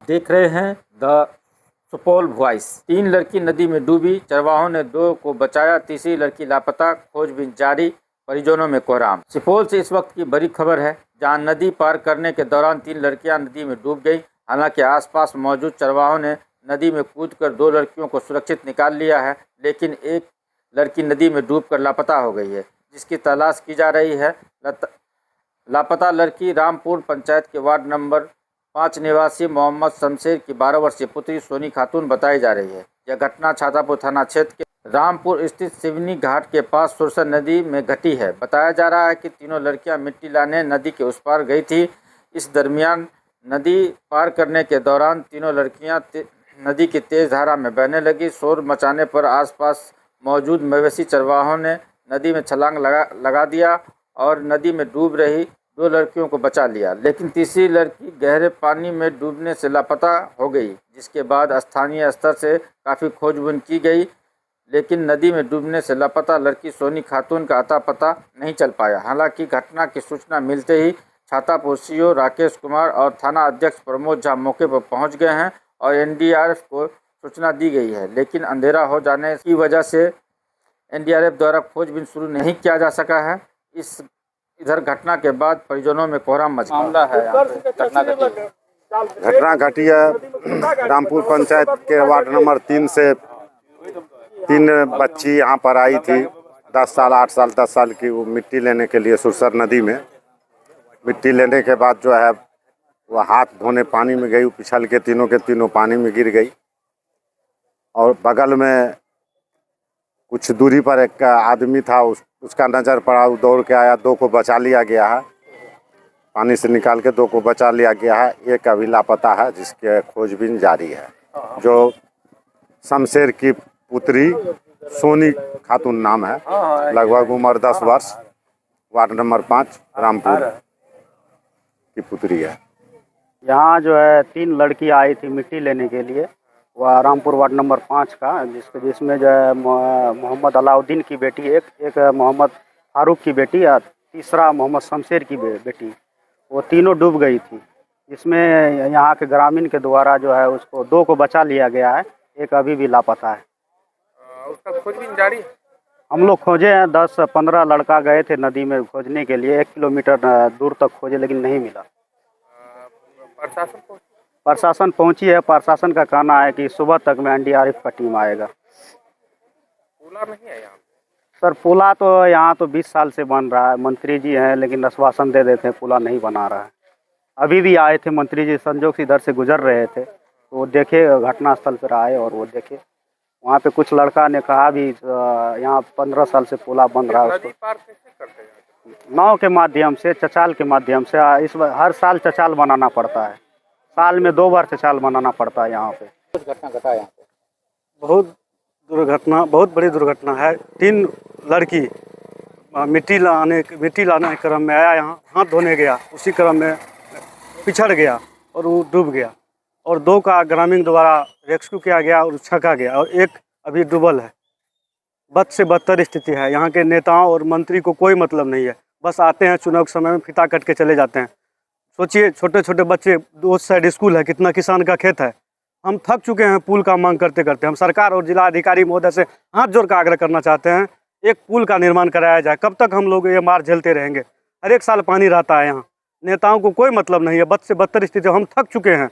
देख रहे हैं द सुपौल वॉइस। 3 लड़की नदी में डूबी, चरवाहों ने 2 को बचाया, तीसरी लड़की लापता, खोजबीन जारी, परिजनों में कोहराम। सुपौल से इस वक्त की बड़ी खबर है, जहां नदी पार करने के दौरान 3 लड़कियां नदी में डूब गई। हालांकि आसपास मौजूद चरवाहों ने नदी में कूदकर 2 लड़कियों को सुरक्षित निकाल लिया है, लेकिन एक लड़की नदी में डूबकर लापता हो गई है, जिसकी तलाश की जा रही है। लापता लड़की रामपुर पंचायत के वार्ड नंबर 5 निवासी मोहम्मद शमशेर की 12 वर्षीय पुत्री सोनी खातून बताई जा रही है। यह घटना छातापुर थाना क्षेत्र के रामपुर स्थित सिवनी घाट के पास सुरसर नदी में घटी है। बताया जा रहा है कि तीनों लड़कियां मिट्टी लाने नदी के उस पार गई थी। इस दरमियान नदी पार करने के दौरान तीनों लड़कियां नदी की तेज धारा में बहने लगी। शोर मचाने पर आसपास मौजूद मवेशी चरवाहों ने नदी में छलांग लगा दिया और नदी में डूब रही 2 लड़कियों को बचा लिया, लेकिन तीसरी लड़की गहरे पानी में डूबने से लापता हो गई, जिसके बाद स्थानीय स्तर से काफ़ी खोजबीन की गई, लेकिन नदी में डूबने से लापता लड़की सोनी खातून का अता पता नहीं चल पाया। हालांकि घटना की सूचना मिलते ही छातापुर सीओ राकेश कुमार और थाना अध्यक्ष प्रमोद झा मौके पर पहुंच गए हैं और एनडीआरएफ को सूचना दी गई है, लेकिन अंधेरा हो जाने की वजह से एनडीआरएफ द्वारा खोजबीन शुरू नहीं किया जा सका है। इधर घटना के बाद परिजनों में कोहराम मच गया है। घटना घटी है रामपुर पंचायत के वार्ड नंबर 3 से 3 बच्ची यहाँ पर आई थी, 10 साल 8 साल 10 साल की। वो मिट्टी लेने के लिए सुरसर नदी में मिट्टी लेने के बाद जो है वो हाथ धोने पानी में गई, पिछल के तीनों पानी में गिर गई। और बगल में कुछ दूरी पर एक आदमी था, उसका नज़र पड़ा, वो दौड़ के आया, 2 को बचा लिया गया है, पानी से निकाल के 2 को बचा लिया गया है। एक अभी लापता है, जिसके खोजबीन जारी है, जो शमशेर की पुत्री सोनी खातून नाम है, लगभग उम्र 10 वर्ष, वार्ड नंबर 5 रामपुर की पुत्री है। यहाँ जो है 3 लड़की आई थी मिट्टी लेने के लिए, वह रामपुर वार्ड नंबर 5 का, जिसमें जो है मोहम्मद अलाउद्दीन की बेटी एक मोहम्मद फारूक की बेटी और तीसरा मोहम्मद शमशेर की बेटी, वो तीनों डूब गई थी। जिसमें यहाँ के ग्रामीण के द्वारा जो है उसको 2 को बचा लिया गया है, एक अभी भी लापता है। उसका खोजबीन जारी है। हम लोग खोजे हैं, 10-15 लड़का गए थे नदी में खोजने के लिए, 1 किलोमीटर दूर तक खोजे लेकिन नहीं मिला। प्रशासन पहुंची है। प्रशासन का कहना है कि सुबह तक में एनडीआरएफ का टीम आएगा। पुला नहीं है यहाँ सर, पुला तो यहाँ तो 20 साल से बन रहा है, मंत्री जी हैं लेकिन आश्वासन दे देते हैं पुला नहीं बना रहा है। अभी भी आए थे मंत्री जी, संजोग से इधर से गुजर रहे थे तो वो देखे, घटनास्थल पर आए और वो देखे, वहाँ पे कुछ लड़का ने कहा भी यहाँ 15 साल से पुला बन रहा है। नदी पार कैसे करते हैं? नाव के माध्यम से, चचाल के माध्यम से। हर साल चचाल बनाना पड़ता है, साल में 2 बार चचाल बनाना पड़ता है यहाँ पे। कुछ घटना घटा यहाँ पे, बहुत बड़ी दुर्घटना है। 3 लड़की मिट्टी लाने के क्रम में आया, यहाँ हाथ धोने गया, उसी क्रम में पिछड़ गया और वो डूब गया, और 2 का ग्रामीण द्वारा रेस्क्यू किया गया और छका गया, और एक अभी डूबल है। बद से बदतर स्थिति है। यहाँ के नेताओं और मंत्री को कोई मतलब नहीं है, बस आते हैं चुनाव के समय में फिता कट के चले जाते हैं। सोचिए, छोटे छोटे बच्चे, 2 साइड स्कूल है, कितना किसान का खेत है। हम थक चुके हैं पुल का मांग करते करते। हम सरकार और जिला अधिकारी महोदय से हाथ जोड़ कर आग्रह करना चाहते हैं, एक पुल का निर्माण कराया जाए। कब तक हम लोग ये मार झेलते रहेंगे? हर एक साल पानी रहता है यहाँ, नेताओं को कोई मतलब नहीं है। बद से बदतर स्थिति, हम थक चुके हैं।